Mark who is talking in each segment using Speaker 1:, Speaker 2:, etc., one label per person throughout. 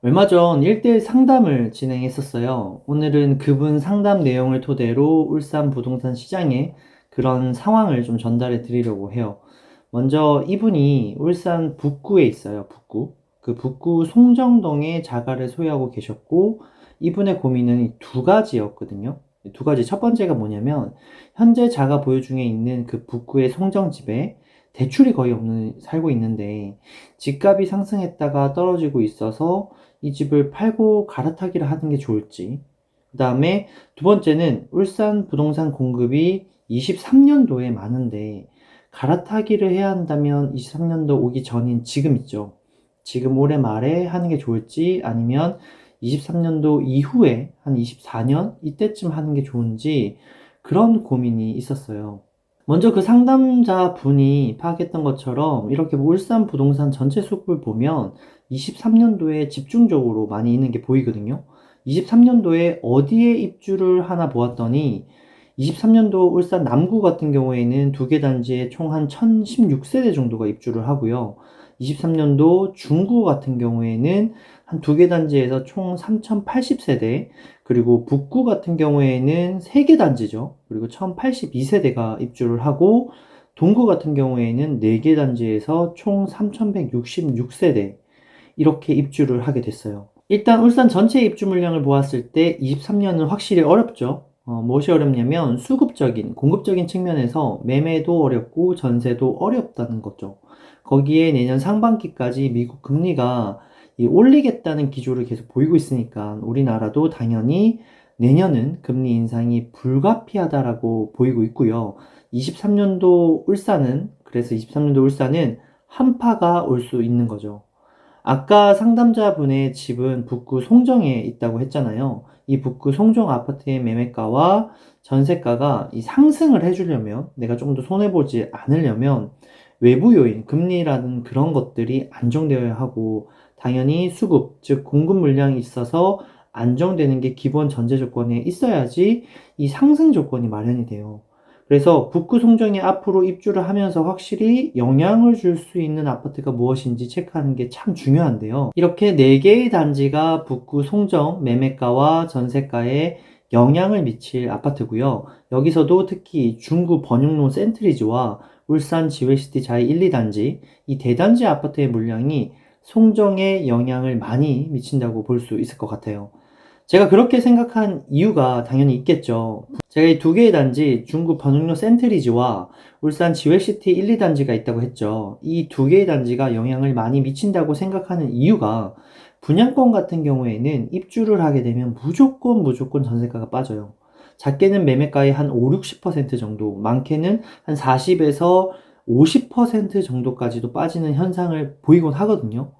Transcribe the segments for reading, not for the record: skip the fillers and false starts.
Speaker 1: 얼마 전 1대1 상담을 진행했었어요. 오늘은 그분 상담 내용을 토대로 울산 부동산 시장의 그런 상황을 좀 전달해 드리려고 해요. 먼저 이분이 울산 북구에 있어요, 북구. 그 북구 송정동에 자가를 소유하고 계셨고, 이분의 고민은 이 두 가지였거든요. 두 가지. 첫 번째가 뭐냐면, 현재 자가 보유 중에 있는 그 북구의 송정집에 대출이 거의 없는, 살고 있는데, 집값이 상승했다가 떨어지고 있어서 이 집을 팔고 갈아타기를 하는 게 좋을지. 그 다음에 두 번째는 울산 부동산 공급이 23년도에 많은데 갈아타기를 해야 한다면 23년도 오기 전인 지금 있죠. 지금 올해 말에 하는 게 좋을지 아니면 23년도 이후에 한 24년 이때쯤 하는 게 좋은지 그런 고민이 있었어요. 먼저 그 상담자 분이 파악했던 것처럼 이렇게 울산 부동산 전체 수급을 보면 23년도에 집중적으로 많이 있는 게 보이거든요. 23년도에 어디에 입주를 하나 보았더니 23년도 울산 남구 같은 경우에는 두 개 단지에 총 한 1016세대 정도가 입주를 하고요. 23년도 중구 같은 경우에는 한 두 개 단지에서 총 3080세대, 그리고 북구 같은 경우에는 3개 단지죠. 그리고 1082세대가 입주를 하고, 동구 같은 경우에는 4개 단지에서 총 3166세대, 이렇게 입주를 하게 됐어요. 일단 울산 전체 입주 물량을 보았을 때 23년은 확실히 어렵죠. 무엇이 어렵냐면 수급적인, 공급적인 측면에서 매매도 어렵고 전세도 어렵다는 거죠. 거기에 내년 상반기까지 미국 금리가 올리겠다는 기조를 계속 보이고 있으니까 우리나라도 당연히 내년은 금리 인상이 불가피하다라고 보이고 있고요. 23년도 울산은, 그래서 23년도 울산은 한파가 올 수 있는 거죠. 아까 상담자분의 집은 북구 송정에 있다고 했잖아요. 이 북구 송정 아파트의 매매가와 전세가가 이 상승을 해주려면, 내가 조금 더 손해보지 않으려면 외부 요인, 금리라는 그런 것들이 안정되어야 하고, 당연히 수급, 즉 공급 물량이 있어서 안정되는 게 기본 전제 조건에 있어야지 이 상승 조건이 마련이 돼요. 그래서 북구 송정에 앞으로 입주를 하면서 확실히 영향을 줄 수 있는 아파트가 무엇인지 체크하는 게 참 중요한데요. 이렇게 4개의 단지가 북구 송정 매매가와 전세가에 영향을 미칠 아파트고요. 여기서도 특히 중구 번영로 센트리지와 울산 지웨시티 자이 1, 2단지, 이 대단지 아파트의 물량이 송정에 영향을 많이 미친다고 볼 수 있을 것 같아요. 제가 그렇게 생각한 이유가 당연히 있겠죠. 제가 이 두 개의 단지, 중구 번흥로 센트리지와 울산 지웨시티 1, 2단지가 있다고 했죠. 이 두 개의 단지가 영향을 많이 미친다고 생각하는 이유가, 분양권 같은 경우에는 입주를 하게 되면 무조건 전세가가 빠져요. 작게는 매매가의 한 5, 60% 정도, 많게는 한 40에서 50% 정도까지도 빠지는 현상을 보이곤 하거든요.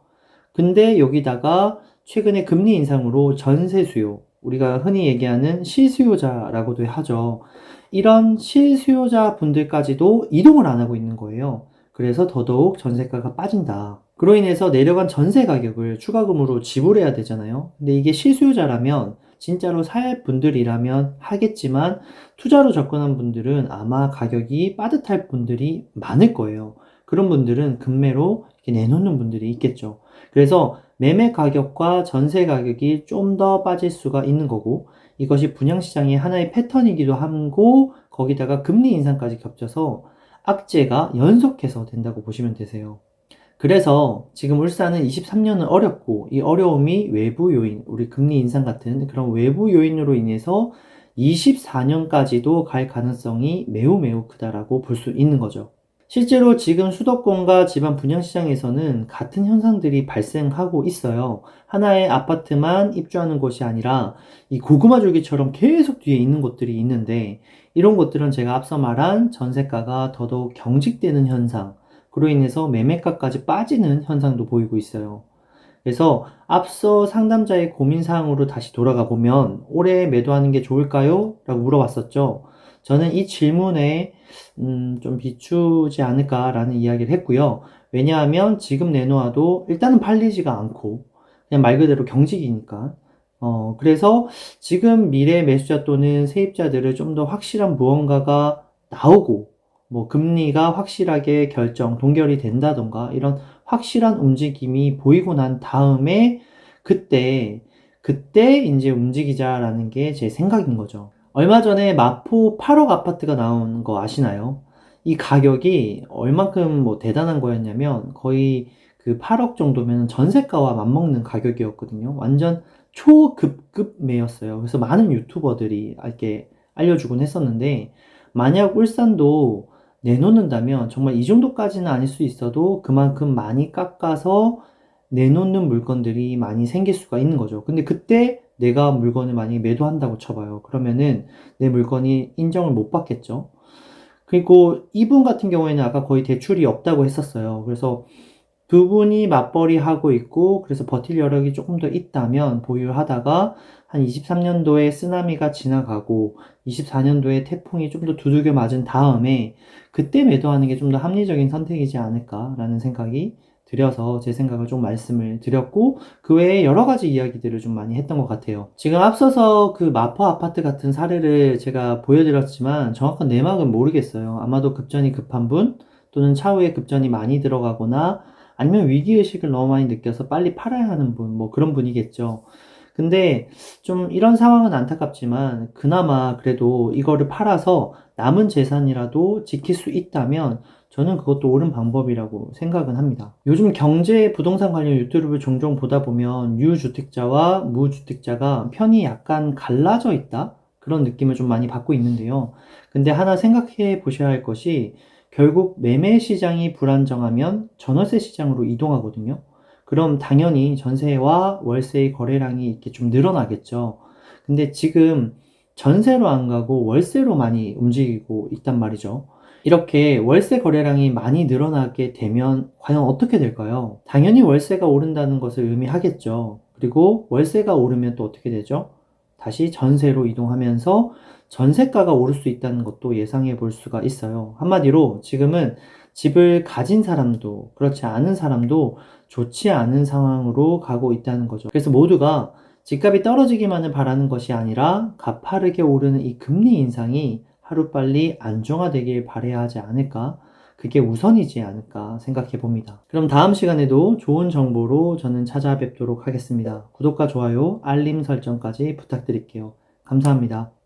Speaker 1: 근데 여기다가 최근에 금리 인상으로 전세 수요, 우리가 흔히 얘기하는 실수요자라고도 하죠. 이런 실수요자 분들까지도 이동을 안 하고 있는 거예요. 그래서 더더욱 전세가가 빠진다. 그로 인해서 내려간 전세 가격을 추가금으로 지불해야 되잖아요. 근데 이게 실수요자라면, 진짜로 살 분들이라면 하겠지만, 투자로 접근한 분들은 아마 가격이 빠듯할 분들이 많을 거예요. 그런 분들은 급매로 이렇게 내놓는 분들이 있겠죠. 그래서 매매 가격과 전세 가격이 좀 더 빠질 수가 있는 거고, 이것이 분양시장의 하나의 패턴이기도 하고, 거기다가 금리 인상까지 겹쳐서 악재가 연속해서 된다고 보시면 되세요. 그래서 지금 울산은 23년은 어렵고, 이 어려움이 외부 요인, 우리 금리 인상 같은 그런 외부 요인으로 인해서 24년까지도 갈 가능성이 매우 크다라고 볼 수 있는 거죠. 실제로 지금 수도권과 지방 분양시장에서는 같은 현상들이 발생하고 있어요. 하나의 아파트만 입주하는 곳이 아니라 이 고구마 줄기처럼 계속 뒤에 있는 곳들이 있는데, 이런 곳들은 제가 앞서 말한 전세가가 더더욱 경직되는 현상, 그로 인해서 매매가까지 빠지는 현상도 보이고 있어요. 그래서 앞서 상담자의 고민사항으로 다시 돌아가 보면 올해 매도하는 게 좋을까요? 라고 물어봤었죠. 저는 이 질문에 좀 비추지 않을까라는 이야기를 했고요. 왜냐하면 지금 내놓아도 일단은 팔리지가 않고 그냥 말 그대로 경직이니까. 그래서 지금 미래 매수자 또는 세입자들을 좀 더 확실한 무언가가 나오고, 뭐 금리가 확실하게 동결이 된다던가 이런 확실한 움직임이 보이고 난 다음에 그때 이제 움직이자라는 게 제 생각인 거죠. 얼마 전에 마포 8억 아파트가 나온 거 아시나요? 이 가격이 얼만큼 뭐 대단한 거였냐면 거의 그 8억 정도면 전세가와 맞먹는 가격이었거든요. 완전 초급급 매였어요. 그래서 많은 유튜버들이 이렇게 알려주곤 했었는데, 만약 울산도 내놓는다면 정말 이 정도까지는 아닐 수 있어도 그만큼 많이 깎아서 내놓는 물건들이 많이 생길 수가 있는 거죠. 근데 그때 내가 물건을 많이 매도한다고 쳐봐요. 그러면은 내 물건이 인정을 못 받겠죠. 그리고 이분 같은 경우에는 아까 거의 대출이 없다고 했었어요. 그래서 두 분이 맞벌이 하고 있고, 그래서 버틸 여력이 조금 더 있다면 보유하다가 한 23년도에 쓰나미가 지나가고 24년도에 태풍이 좀 더 두들겨 맞은 다음에 그때 매도하는 게 좀 더 합리적인 선택이지 않을까라는 생각이 들여서 제 생각을 좀 말씀을 드렸고, 그 외에 여러 가지 이야기들을 좀 많이 했던 것 같아요. 지금 앞서서 그 마포 아파트 같은 사례를 제가 보여드렸지만 정확한 내막은 모르겠어요. 아마도 급전이 급한 분, 또는 차후에 급전이 많이 들어가거나 아니면 위기의식을 너무 많이 느껴서 빨리 팔아야 하는 분, 뭐 그런 분이겠죠. 근데 좀 이런 상황은 안타깝지만 그나마 그래도 이거를 팔아서 남은 재산이라도 지킬 수 있다면 저는 그것도 옳은 방법이라고 생각은 합니다. 요즘 경제 부동산 관련 유튜브를 종종 보다 보면 유주택자와 무주택자가 편이 약간 갈라져 있다? 그런 느낌을 좀 많이 받고 있는데요. 근데 하나 생각해 보셔야 할 것이, 결국 매매 시장이 불안정하면 전월세 시장으로 이동하거든요. 그럼 당연히 전세와 월세의 거래량이 이렇게 좀 늘어나겠죠. 근데 지금 전세로 안 가고 월세로 많이 움직이고 있단 말이죠. 이렇게 월세 거래량이 많이 늘어나게 되면 과연 어떻게 될까요? 당연히 월세가 오른다는 것을 의미하겠죠. 그리고 월세가 오르면 또 어떻게 되죠? 다시 전세로 이동하면서 전세가가 오를 수 있다는 것도 예상해 볼 수가 있어요. 한마디로 지금은 집을 가진 사람도 그렇지 않은 사람도 좋지 않은 상황으로 가고 있다는 거죠. 그래서 모두가 집값이 떨어지기만을 바라는 것이 아니라 가파르게 오르는 이 금리 인상이 하루빨리 안정화되길 바라야 하지 않을까? 그게 우선이지 않을까 생각해 봅니다. 그럼 다음 시간에도 좋은 정보로 저는 찾아뵙도록 하겠습니다. 구독과 좋아요, 알림 설정까지 부탁드릴게요. 감사합니다.